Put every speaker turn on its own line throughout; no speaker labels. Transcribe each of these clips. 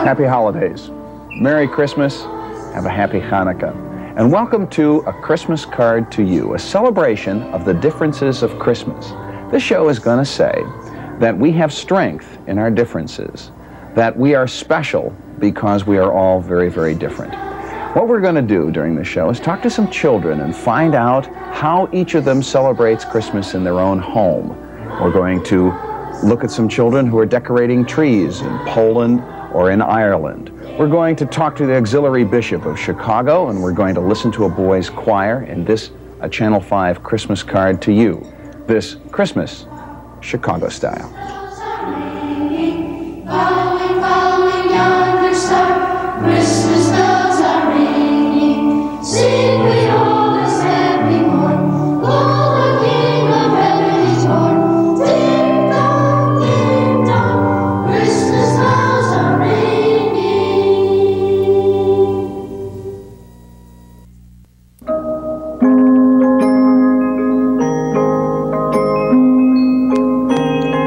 Happy holidays. Merry Christmas. Have a happy Hanukkah. And welcome to A Christmas Card to You, a celebration of the differences of Christmas. This show is going to say that we have strength in our differences, that we are special because we are all very, very different. What we're going to do during the show is talk to some children and find out how each of them celebrates Christmas in their own home. We're going to look at some children who are decorating trees in Poland or in Ireland. We're going to talk to the auxiliary bishop of Chicago, and we're going to listen to a boys' choir in this, a Channel 5 Christmas card to you. This Christmas, Chicago style.
Christmas bells are ringing, sing we all this happy morn. Lo, the King of heaven is born. Ding dong, Christmas bells are
ringing.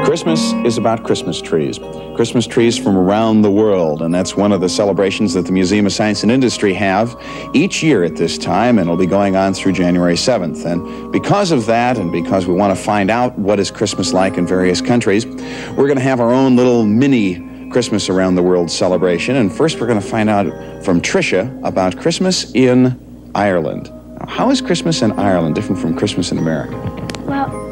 Christmas is about Christmas trees. Christmas trees from around the world, and that's one of the celebrations that the Museum of Science and Industry have each year at this time, and it'll be going on through January 7th. And because of that, and because we want to find out what is Christmas like in various countries, we're going to have our own little mini Christmas around the world celebration. And first we're going to find out from Tricia about Christmas in Ireland. Now, how is Christmas in Ireland different from Christmas in America?
Well,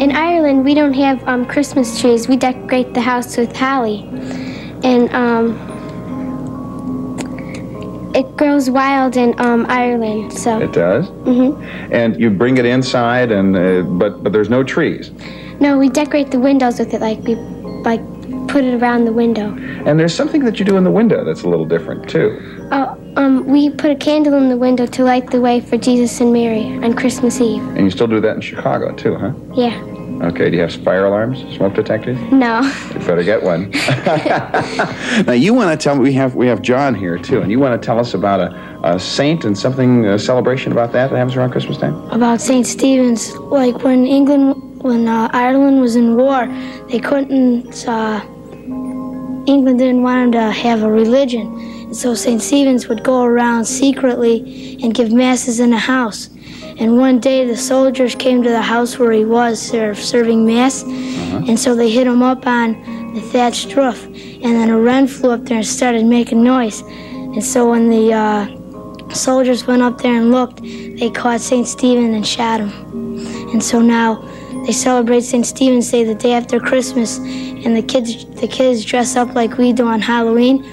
in Ireland, we don't have Christmas trees. We decorate the house with holly. And it grows wild in Ireland, so.
It does?
Mm-hmm.
And you bring it inside, and but there's no trees?
No, we decorate the windows with it, we put it around the window.
And there's something that you do in the window that's a little different, too.
We put a candle in the window to light the way for Jesus and Mary on Christmas Eve.
And you still do that in Chicago, too, huh?
Yeah.
Okay, do you have fire alarms, smoke detectors?
No.
You better get one. Now, you want to tell me, we have John here, too, and you want to tell us about a saint and something, a celebration about that happens around Christmas time?
About St. Stephen's, like when Ireland was in war, they couldn't, England didn't want them to have a religion. And so St. Stephen's would go around secretly and give masses in a house. And one day the soldiers came to the house where he was serving mass, and so they hit him up on the thatched roof. And then a wren flew up there and started making noise. And so when the soldiers went up there and looked, they caught St. Stephen and shot him. And so now they celebrate St. Stephen's Day the day after Christmas, and the kids dress up like we do on Halloween,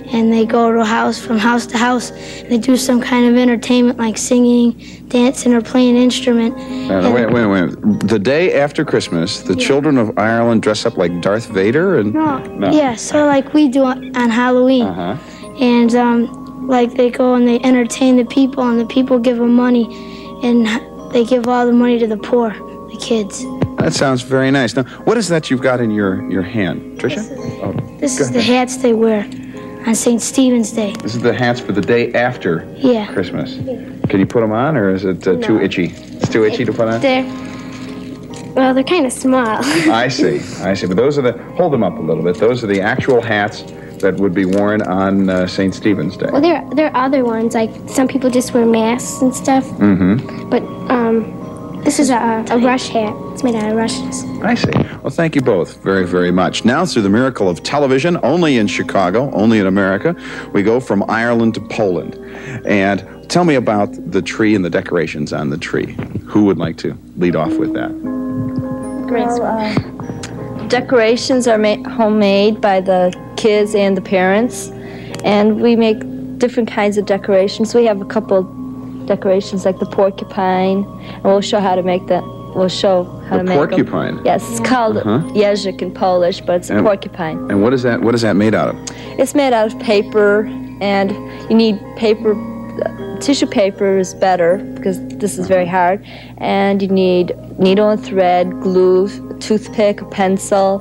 and they go to from house to house. They do some kind of entertainment like singing, dancing, or playing an instrument.
Wait. The day after Christmas, the children of Ireland dress up like Darth Vader? And
No. Yeah, so like we do on Halloween. And they go and they entertain the people, and the people give them money, and they give all the money to the poor, the kids.
That sounds very nice. Now, what is that you've got in your hand, Tricia?
This is the hats they wear on St. Stephen's Day.
This is the hats for the day after Christmas. Can you put them on, or is it too itchy? It's too itchy to put on?
They're kind of small.
I see. But those are hold them up a little bit. Those are the actual hats that would be worn on St. Stephen's Day.
Well, there are other ones, like some people just wear masks and stuff. Mm-hmm. But this is a rush hat. It's made out of rushes.
I see. Well, thank you both very, very much. Now, through the miracle of television, only in Chicago, only in America, we go from Ireland to Poland. And tell me about the tree and the decorations on the tree. Who would like to lead off with that?
Decorations are homemade by the kids and the parents, and we make different kinds of decorations. We have a couple decorations like the porcupine, and we'll show how to make that. We'll show how to make
porcupine?
Them. Yes, it's called jeżyk in Polish, but it's a porcupine.
And what is that? What is that made out of?
It's made out of paper, and you need paper. Tissue paper is better because this is very hard, and you need needle and thread, glue, a toothpick, a pencil,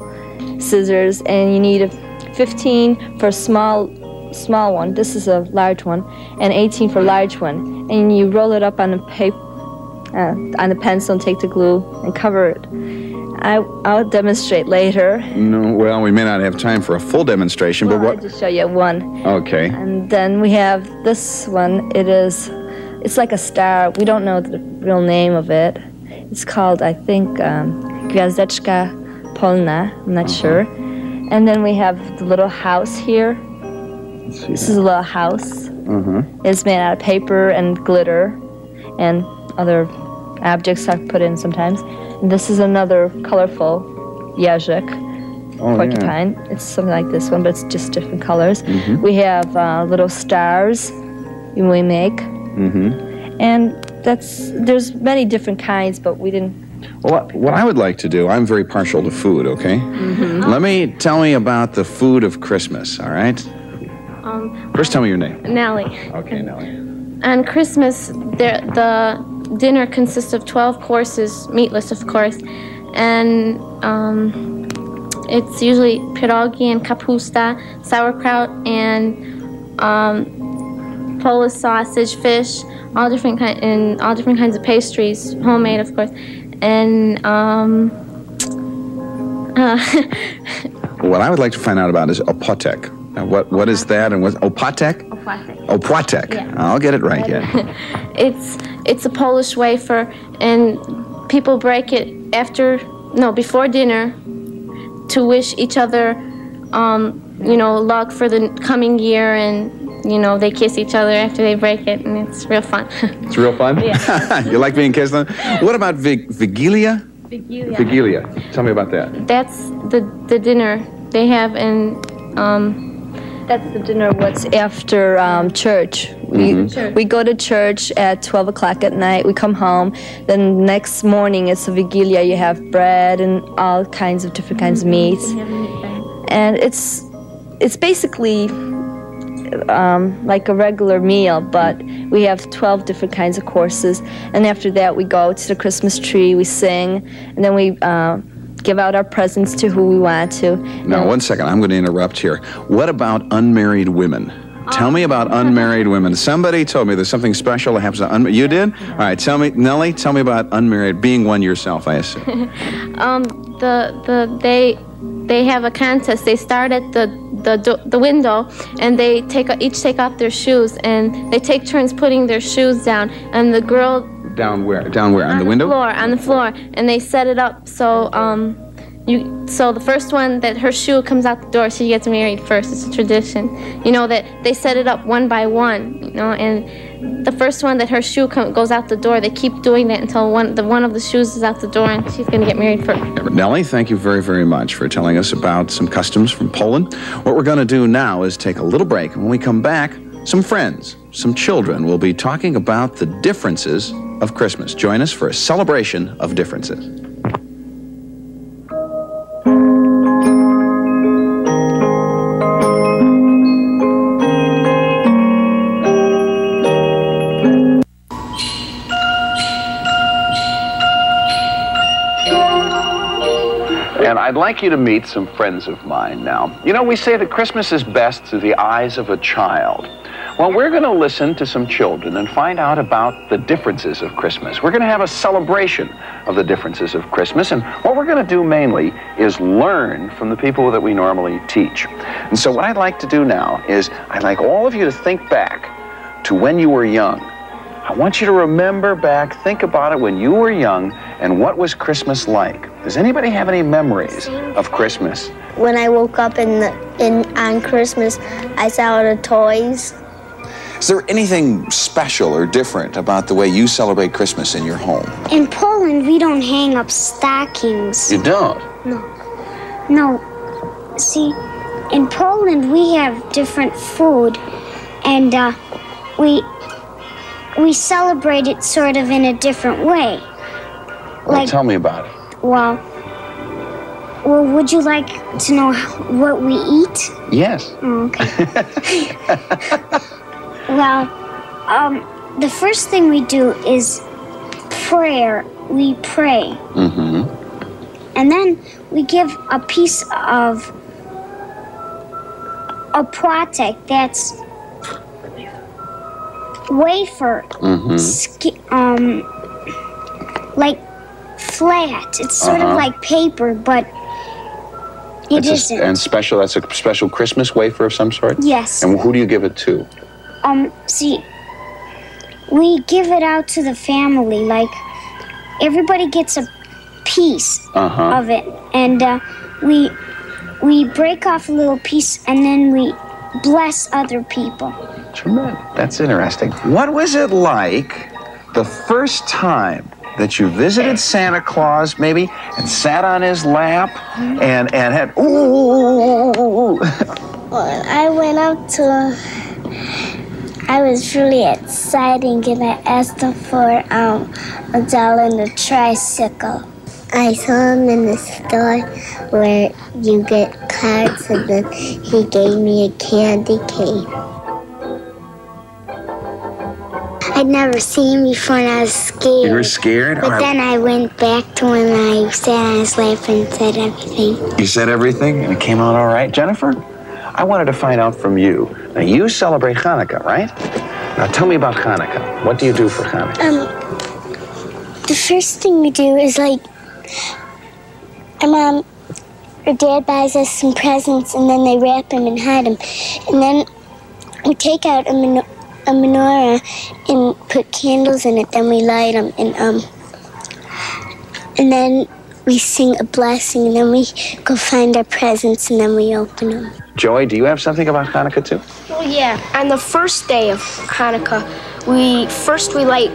scissors, and you need 15 for a small one. This is a large one, and 18 for a large one. And you roll it up on a on the pencil and take the glue and cover it. I'll demonstrate later.
No, well, we may not have time for a full demonstration,
Well,
but
I'll
what?
just show you one.
Okay.
And then we have this one. It's like a star. We don't know the real name of it. It's called, I think, Gwiazdeczka Polna. I'm not sure. And then we have the little house here.
Let's see
This is a little house. It's made out of paper and glitter and other objects I've put in sometimes. And this is another colorful Jeżyk porcupine. It's something like this one, but it's just different colors. We have little stars we make. And there's many different kinds, but we didn't.
Well, what I would like to do, I'm very partial to food, okay? Tell me about the food of Christmas, all right? First, tell me your name.
Nellie.
Okay, Nellie.
On Christmas, the dinner consists of 12 courses, meatless, of course, and it's usually pierogi and kapusta, sauerkraut, and Polish sausage, fish, all different kinds of pastries, homemade, of course, and
What I would like to find out about is opotek. Now, what is that, and what's opotek? Opłatek.
Yeah.
I'll get it right yet.
It's a Polish wafer, and people break it before dinner to wish each other, luck for the coming year, and they kiss each other after they break it, and it's real fun.
It's real fun?
Yeah.
You like being kissed on? What about Vigilia? Vigilia. Tell me about that.
That's the dinner they have, and
That's the dinner what's after church. We go to church at 12 o'clock at night. We come home. Then next morning it's a Vigilia. You have bread and all kinds of different kinds of meats. And it's basically like a regular meal, but we have 12 different kinds of courses. And after that we go to the Christmas tree, we sing, and then we give out our presents to who we want to.
Now, one second. I'm going to interrupt here. What about unmarried women? Tell me about unmarried women. Somebody told me there's something special that happens to unmarried. You did? All right. Tell me, Nellie. Tell me about unmarried. Being one yourself, I assume.
They have a contest. They start at the window, and they each take off their shoes, and they take turns putting their shoes down, and the girl.
Down where? Down where? On the window?
On the floor, and they set it up so so the first one that her shoe comes out the door, she gets married first. It's a tradition, that they set it up one by one, and the first one that her shoe goes out the door, they keep doing that until one of the shoes is out the door, and she's gonna get married first.
Nellie, thank you very, very much for telling us about some customs from Poland. What we're going to do now is take a little break, and when we come back, some friends, some children will be talking about the differences of Christmas. Join us for a celebration of differences. And I'd like you to meet some friends of mine now. We say that Christmas is best through the eyes of a child. Well, we're going to listen to some children and find out about the differences of Christmas. We're going to have a celebration of the differences of Christmas, and what we're going to do mainly is learn from the people that we normally teach. And so what I'd like to do now is I'd like all of you to think back to when you were young. I want you to remember back, think about it when you were young, and what was Christmas like? Does anybody have any memories of Christmas?
When I woke up on Christmas, I saw all the toys.
Is there anything special or different about the way you celebrate Christmas in your home?
In Poland, we don't hang up stockings.
You don't?
No. See, in Poland, we have different food, and we celebrate it sort of in a different way.
Well, tell me about it.
Well, would you like to know what we eat?
Yes.
Oh, okay. Well, the first thing we do is prayer. We pray. And then we give a piece of opłatek, that's wafer, like flat. It's sort of like paper, but it isn't.
And special, that's a special Christmas wafer of some sort?
Yes.
And who do you give it to?
See, we give it out to the family. Like, everybody gets a piece of it, and we break off a little piece, and then we bless other people.
Tremendous. That's interesting. What was it like the first time that you visited Santa Claus, maybe, and sat on his lap and had, ooh?
Well, I went up to I was really excited, and I asked him for a doll and a tricycle. I saw him in the store where you get cards, and then he gave me a candy cane. I'd never seen him before, and I was scared.
You were scared?
But then I went back to when I sat on his lap and said everything.
You said everything, and it came out all right? Jennifer, I wanted to find out from you. Now, you celebrate Hanukkah, right? Now, tell me about Hanukkah. What do you do for Hanukkah?
The first thing we do is, like, our mom or dad buys us some presents, and then they wrap them and hide them. And then we take out a menorah and put candles in it. Then we light them, and then we sing a blessing, and then we go find our presents, and then we open them.
Joey, do you have something about Hanukkah too?
Well, yeah. On the first day of Hanukkah, we light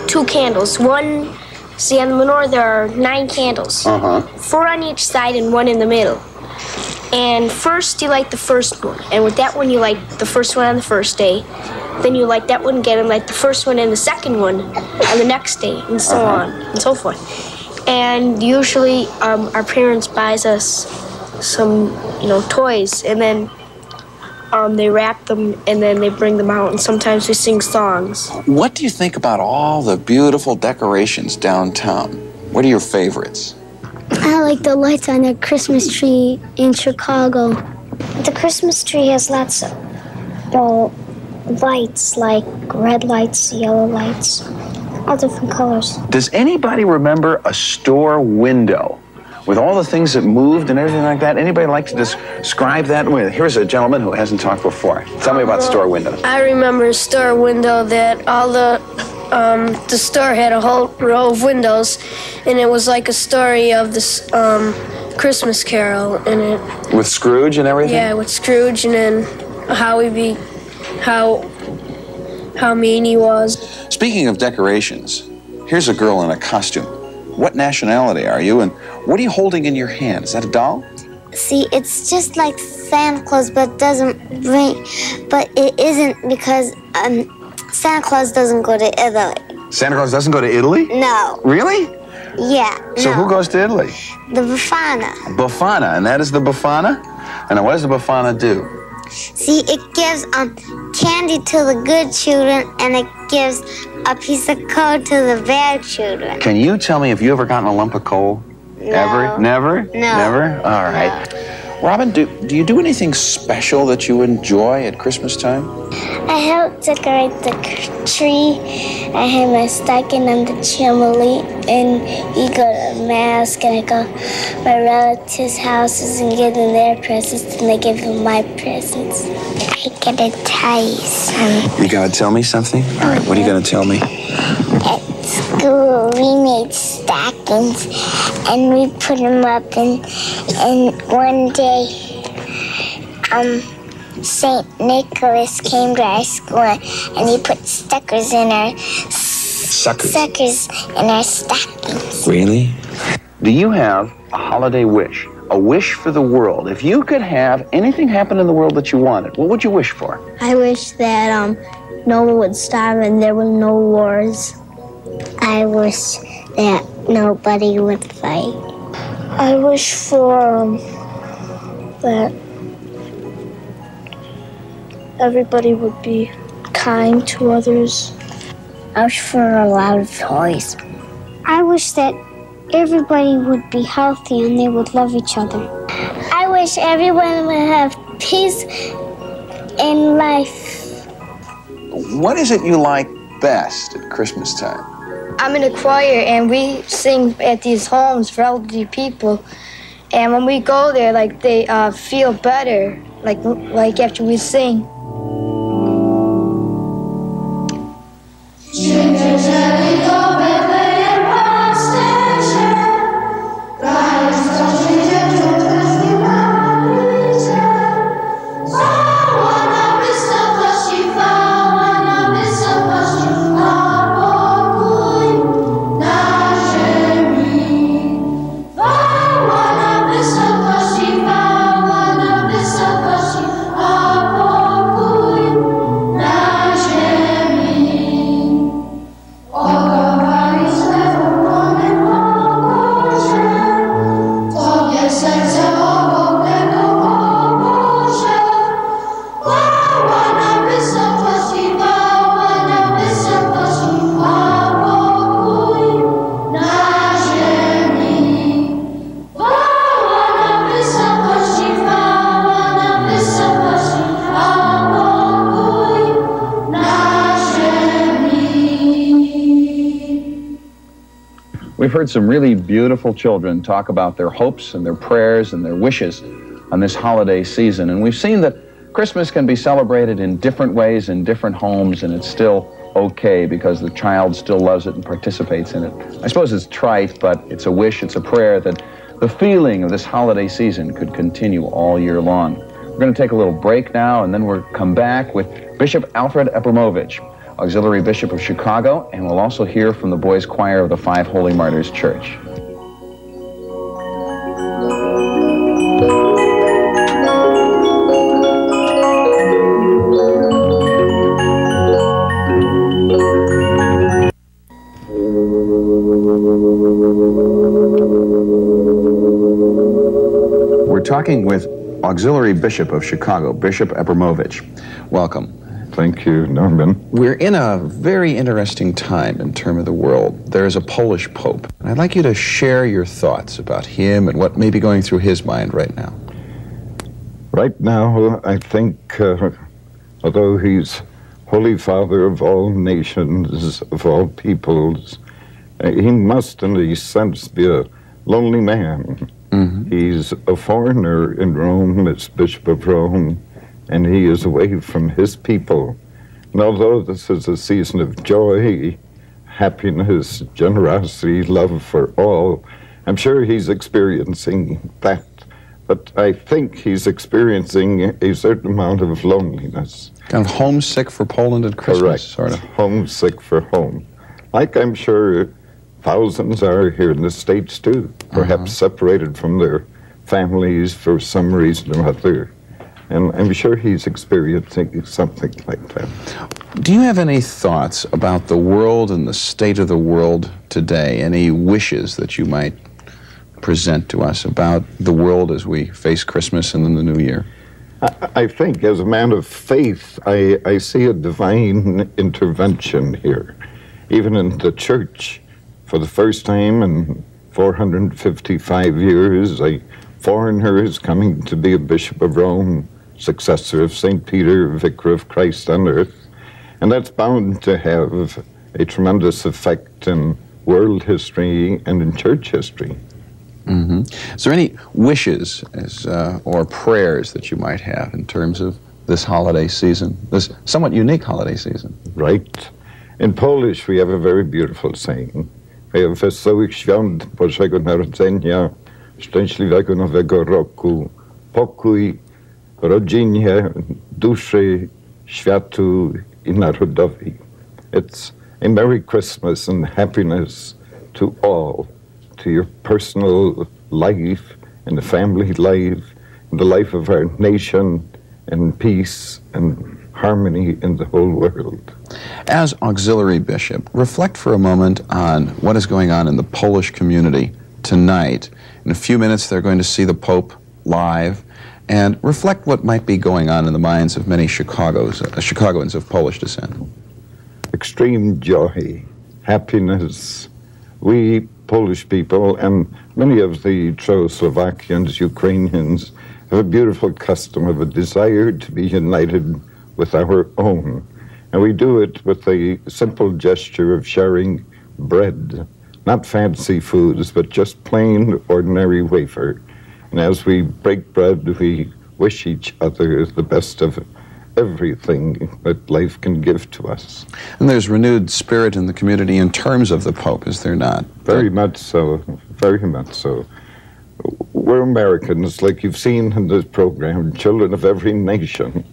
2 candles. One, see, on the menorah there are 9 candles. 4 on each side and 1 in the middle. And first you light the first one, and with that one you light the first one on the first day. Then you light that one again and light the first one and the second one on the next day, and so on and so forth. And usually our parents buys us some, toys, and then they wrap them, and then they bring them out, and sometimes we sing songs.
What do you think about all the beautiful decorations downtown? What are your favorites?
I like the lights on the Christmas tree in Chicago.
The Christmas tree has lots of, lights, like red lights, yellow lights, all different colors.
Does anybody remember a store window with all the things that moved and everything like that? Anybody like to describe that? Here's a gentleman who hasn't talked before. Tell me about store windows.
I remember a store window that all the store had a whole row of windows, and it was like a story of this Christmas Carol in it.
With Scrooge and everything?
Yeah, with Scrooge, and then how mean he was.
Speaking of decorations, here's a girl in a costume. What nationality are you, and what are you holding in your hand? Is that a doll?
See, it's just like Santa Claus, but it isn't, because Santa Claus doesn't go to Italy.
Santa Claus doesn't go to Italy?
No.
Really?
Yeah.
So who goes to Italy?
The Befana.
Befana, and that is the Befana? And what does the Befana do?
See, it gives candy to the good children, and it gives a piece of coal to the bad children.
Can you tell me if you ever gotten a lump of coal?
No.
Ever? Never?
No.
Never? All right.
No.
Robin, do you do anything special that you enjoy at Christmas time?
I help decorate the tree. I have my stocking on the chimney, and you go to Mass, and I go to my relatives' houses and give them their presents, and they give them my presents. I gotta tell you something.
You gotta tell me something? All right, what are you gonna tell me?
At school, we made stockings, and we put them up, and one day, St. Nicholas came to our school, and he put suckers in our stockings.
Really? Do you have a holiday wish? A wish for the world? If you could have anything happen in the world that you wanted, what would you wish for?
I wish that no one would starve and there were no wars. I wish that nobody would fight.
I wish for that everybody would be kind to others.
I wish for a lot of toys.
I wish that everybody would be healthy and they would love each other.
I wish everyone would have peace in life.
What is it you like best at Christmas time?
I'm in a choir, and we sing at these homes for elderly people. And when we go there, like, they feel better, like after we sing.
We've heard some really beautiful children talk about their hopes and their prayers and their wishes on this holiday season. And we've seen that Christmas can be celebrated in different ways in different homes, and it's still okay because the child still loves it and participates in it. I suppose it's trite, but it's a wish, it's a prayer that the feeling of this holiday season could continue all year long. We're going to take a little break now, and then we'll come back with Bishop Alfred Abramovich, Auxiliary Bishop of Chicago, and we'll also hear from the Boys Choir of the Five Holy Martyrs Church. We're talking with Auxiliary Bishop of Chicago, Bishop Abramovich. Welcome.
Thank you, Norman.
We're in a very interesting time in terms of the world. There is a Polish Pope. And I'd like you to share your thoughts about him and what may be going through his mind right now.
Right now, I think, although he's Holy Father of all nations, of all peoples, he must, in a sense, be a lonely man. Mm-hmm. He's a foreigner in Rome as Bishop of Rome, and he is away from his people. And although this is a season of joy, happiness, generosity, love for all, I'm sure he's experiencing that. But I think he's experiencing a certain amount of loneliness.
Kind of homesick for Poland at Christmas,
correct.
Sort of.
Homesick for home. Like I'm sure thousands are here in the States too, perhaps separated from their families for some reason or other. And I'm sure he's experiencing something like that.
Do you have any thoughts about the world and the state of the world today? Any wishes that you might present to us about the world as we face Christmas and then the New Year?
I think, as a man of faith, I see a divine intervention here. Even in the church, for the first time in 455 years, a foreigner is coming to be a Bishop of Rome, successor of St. Peter, Vicar of Christ on earth. And that's bound to have a tremendous effect in world history and in church history.
Mm-hmm. Is there any wishes or prayers that you might have in terms of this holiday season, this somewhat unique holiday season?
Right. In Polish, we have a very beautiful saying. Wesołych świąt Bożego Narodzenia, szczęśliwego Nowego Roku, pokój rodzinie, duszy, światu I narodowi. It's a Merry Christmas and happiness to all, to your personal life, and the family life, and the life of our nation, and peace and harmony in the whole world.
As Auxiliary Bishop, reflect for a moment on what is going on in the Polish community tonight. In a few minutes, they're going to see the Pope live, and reflect what might be going on in the minds of many Chicagoans of Polish descent.
Extreme joy, happiness. We Polish people and many of the Czechoslovakians, Ukrainians, have a beautiful custom of a desire to be united with our own. And we do it with a simple gesture of sharing bread, not fancy foods, but just plain, ordinary wafer. And as we break bread, we wish each other the best of everything that life can give to us.
And there's renewed spirit in the community in terms of the Pope, is there not?
Very much so, very much so. We're Americans, like you've seen in this program, children of every nation.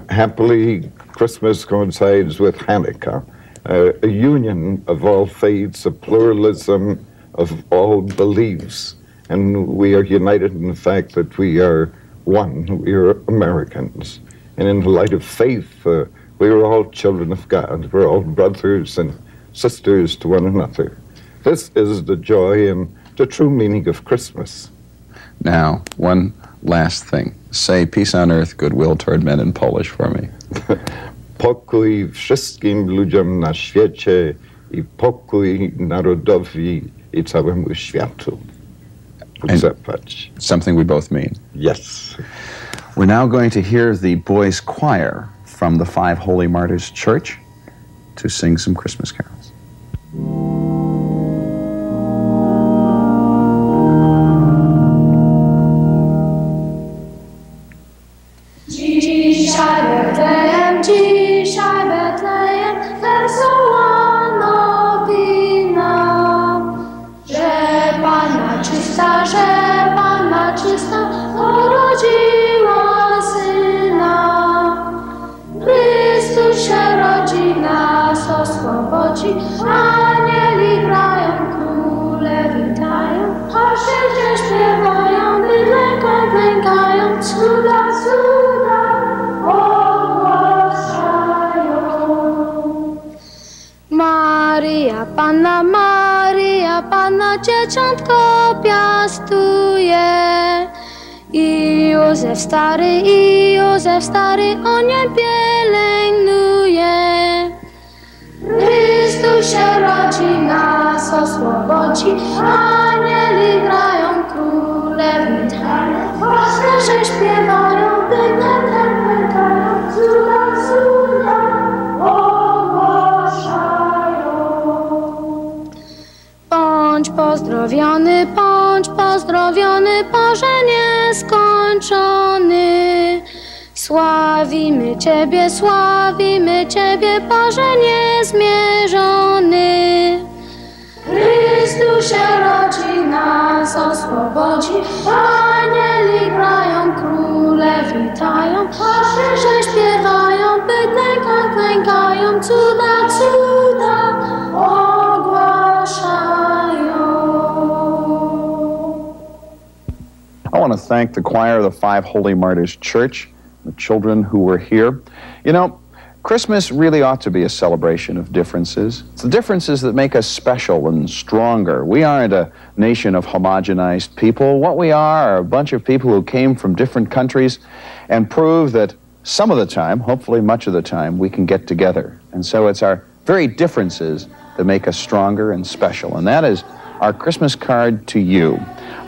Happily, Christmas coincides with Hanukkah, a union of all faiths, a pluralism of all beliefs. And we are united in the fact that we are one, we are Americans. And in the light of faith, we are all children of God. We're all brothers and sisters to one another. This is the joy and the true meaning of Christmas.
Now, one last thing. Say peace on earth, goodwill toward men in Polish for me.
Pokój wszystkim ludziom na świecie I pokój narodowi I całemu światu.
Something we both mean.
Yes.
We're now going to hear the boys' choir from the Five Holy Martyrs Church to sing some Christmas carols.
Dzisiaj Betlejem, wesoła nowina, że Panna czysta urodziła Syna. Chrystus się rodzi, nas oswobodzi, anieli grają, króle witają, a wszędzie śpiewają, bydlęką klękają, cuda, cuda ogłaszają. Maryja Panna dzieciątko piastuje. I Józef stary o nie pielęgnuje. Chrystus się rodzi, nas oswobodzi, anieli grają, króle witają, pasterze śpiewają, bydlętem klękają, cuda, cuda ogłaszają. Bądź pozdrowiony, Boże nieskończony. Sławimy Ciebie, Boże niezmierzony. Chrystus się rodzi, nas oswobodzi, anieli grają, króle witają, pasterze śpiewają, bydlęka klękają, cuda, cuda ogłaszają.
I want to thank the choir of the Five Holy Martyrs Church, the children who were here. You know, Christmas really ought to be a celebration of differences. It's the differences that make us special and stronger. We aren't a nation of homogenized people. What we are a bunch of people who came from different countries and prove that some of the time, hopefully much of the time, we can get together. And so it's our very differences that make us stronger and special. And that is our Christmas card to you.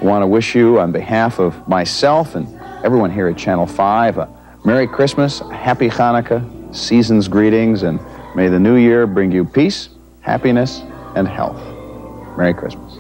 I want to wish you, on behalf of myself and everyone here at Channel 5, a Merry Christmas, a Happy Hanukkah, season's greetings, and may the new year bring you peace, happiness, and health. Merry Christmas.